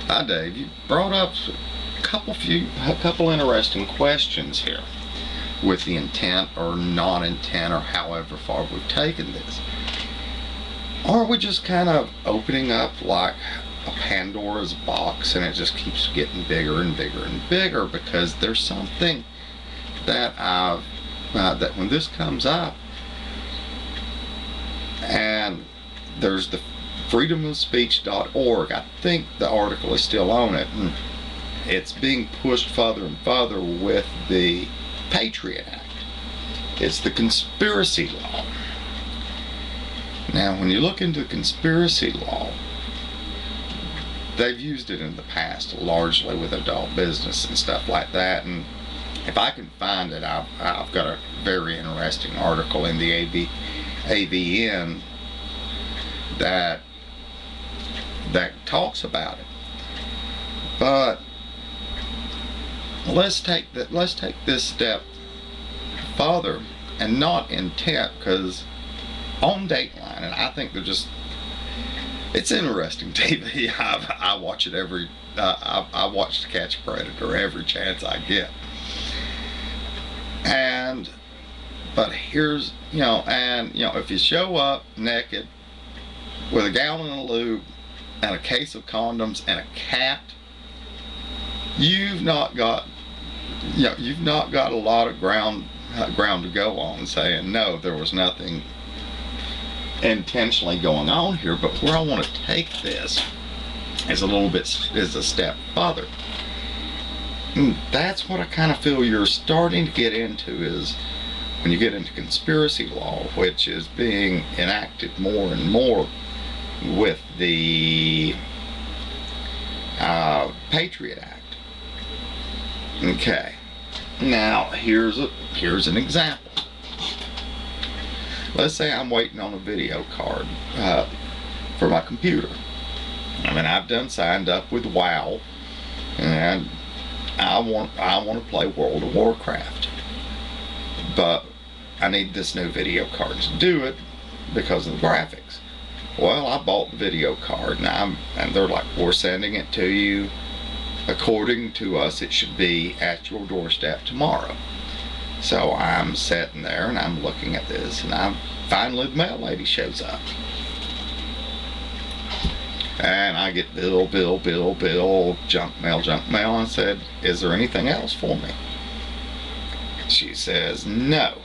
Hi, Dave. You brought up a couple interesting questions here with the intent or non-intent or however far we've taken this. Are we just kind of opening up like a Pandora's box and it just keeps getting bigger and bigger and bigger because there's something that that when this comes up, and there's the freedomofspeech.org. I think the article is still on it, and it's being pushed further and further with the Patriot Act. It's the conspiracy law. Now, when you look into the conspiracy law, they've used it in the past largely with adult business and stuff like that, and if I can find it, I've got a very interesting article in the AVN that talks about it. But let's take this step further, and not intent, because on Dateline, and I think it's interesting TV. I watch it I watch To Catch a Predator every chance I get. But here's, if you show up naked with a gallon of lube and a case of condoms and a cat, you've not got a lot of ground to go on saying no, there was nothing intentionally going on here. But where I want to take this is a step further. And that's what I kind of feel you're starting to get into, is when you get into conspiracy law, which is being enacted more and more with the Patriot Act. Okay, now here's an example. Let's say I'm waiting on a video card for my computer. I've done signed up with WoW, and I want to play World of Warcraft, but I need this new video card to do it because of the graphics. Well, I bought the video card, and they're like, we're sending it to you. According to us, it should be at your doorstep tomorrow. So I'm sitting there and I'm looking at this, and finally the mail lady shows up. And I get bill, junk mail. I said, is there anything else for me? She says, no.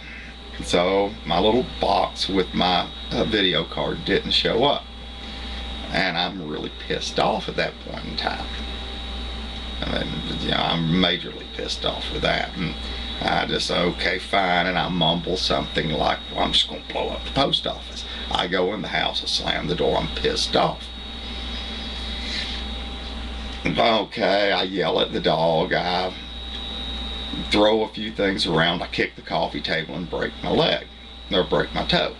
So my little box with my video card didn't show up. And I'm really pissed off at that point in time. I'm majorly pissed off with that. And I just, okay, fine, and I mumble something like, well, I'm just going to blow up the post office. I go in the house, I slam the door, I'm pissed off. Okay, I yell at the dog, I throw a few things around, I kick the coffee table and break my leg, or break my toe.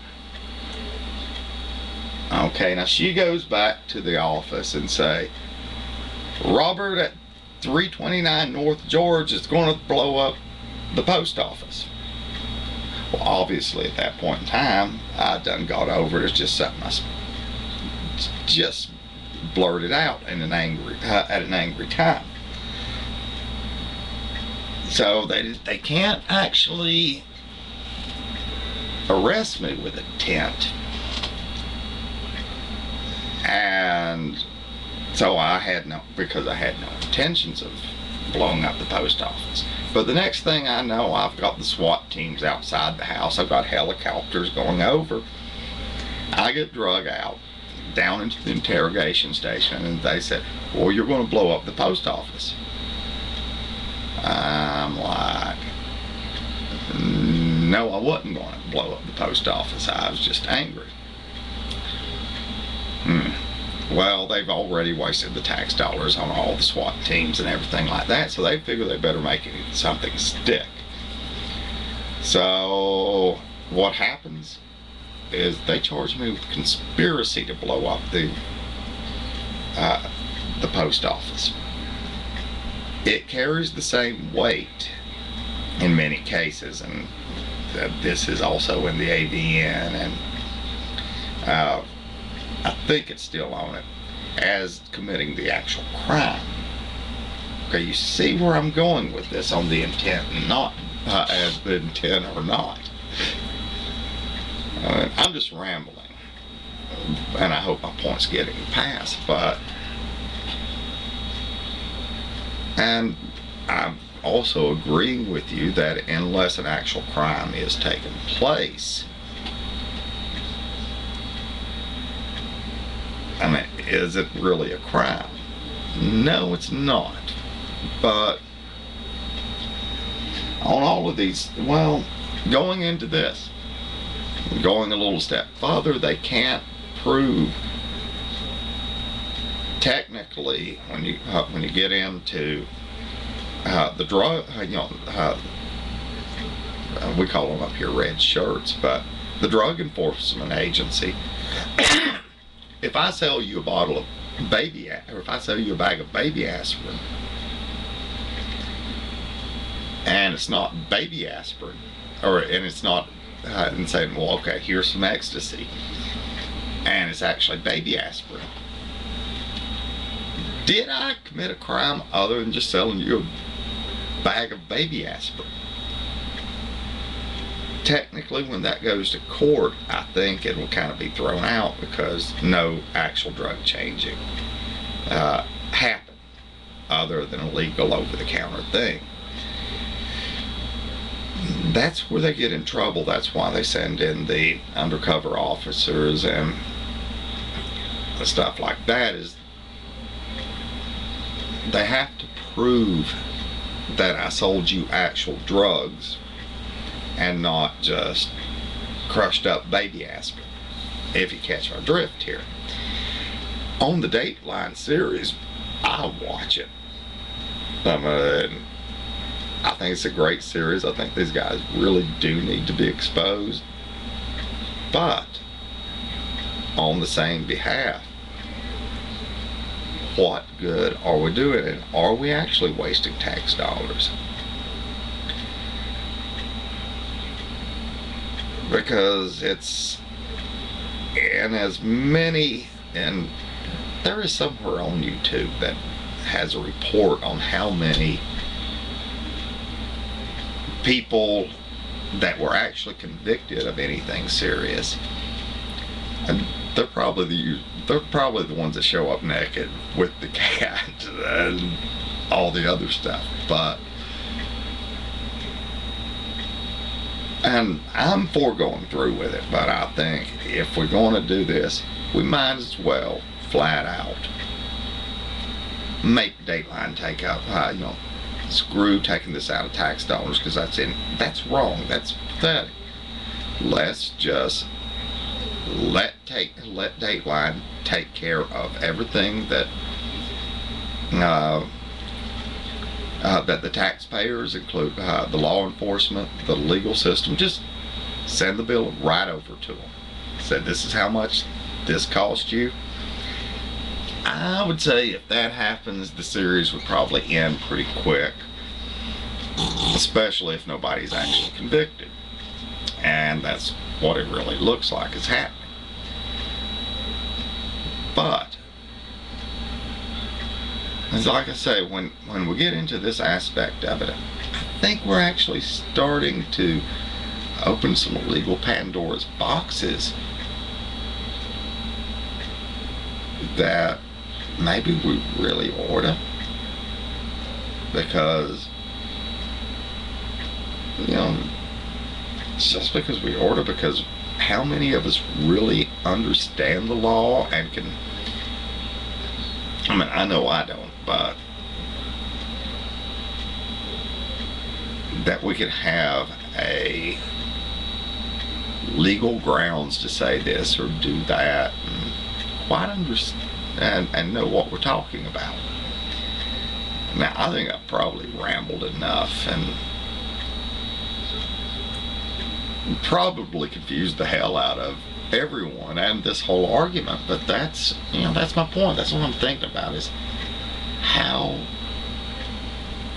Okay, now she goes back to the office and say, Robert at 329 North George is going to blow up the post office. Well, obviously at that point in time, I done got over it. It's just something I just blurted out in at an angry time. So they can't actually arrest me with intent. And so because I had no intentions of blowing up the post office. But the next thing I know, I've got the SWAT teams outside the house. I've got helicopters going over. I get drug out down into the interrogation station, and they said, well, you're going to blow up the post office. I'm like, no, I wasn't going to blow up the post office. I was just angry. Well, they've already wasted the tax dollars on all the SWAT teams and everything like that, so they figure they better make something stick. So what happens is they charge me with conspiracy to blow up the post office. It carries the same weight in many cases, and this is also in the AVN, and I think it's still on it. as committing the actual crime. Okay, you see where I'm going with this on the intent, and not as the intent or not. I'm just rambling, and I hope my point's getting past, and I'm also agreeing with you that unless an actual crime is taking place, I mean, is it really a crime? No, it's not. But on all of these, well, going into this, going a little step further, they can't prove technically when you get into the drug, we call them up here red shirts, but the Drug Enforcement Agency. If I sell you a bottle of or if I sell you a bag of baby aspirin, and it's not baby aspirin, and it's not, and saying, well, okay, here's some ecstasy, and it's actually baby aspirin, did I commit a crime other than just selling you a bag of baby aspirin? Technically, when that goes to court, I think it will kind of be thrown out because no actual drug changing happened other than a legal over-the-counter thing. That's where they get in trouble. That's why they send in the undercover officers and stuff like that, is they have to prove that I sold you actual drugs and not just crushed up baby aspirin, if you catch my drift here. On the Dateline series, I watch it. I mean, I think it's a great series. I think these guys really do need to be exposed. But on the same behalf, what good are we doing, and are we actually wasting tax dollars? Because it's in as many, and there is somewhere on YouTube that has a report on how many people that were actually convicted of anything serious, and they're probably the ones that show up naked with the cat and all the other stuff. And I'm for going through with it, but I think if we're going to do this, we might as well flat out make Dateline take up, screw taking this out of tax dollars, because that's wrong, that's pathetic. Let's just let Dateline take care of everything that that the taxpayers, include the law enforcement, the legal system, just send the bill right over to them. Said, this is how much this cost you. I would say if that happens, the series would probably end pretty quick, especially if nobody's actually convicted. And that's what it really looks like is happening. But it's like I say, when we get into this aspect of it, I think we're actually starting to open some illegal Pandora's boxes that maybe we really ought to, because just because we ought to, because how many of us really understand the law and can, I mean, I know I don't, but that we could have a legal grounds to say this or do that, and quite understand and know what we're talking about. Now, I think I've probably rambled enough and probably confused the hell out of everyone and this whole argument, but that's my point. That's what I'm thinking about, is how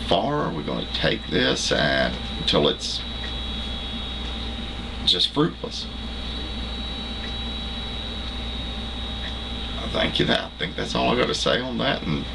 far are we going to take this and until it's just fruitless. thank you. I think that's all I got to say on that. And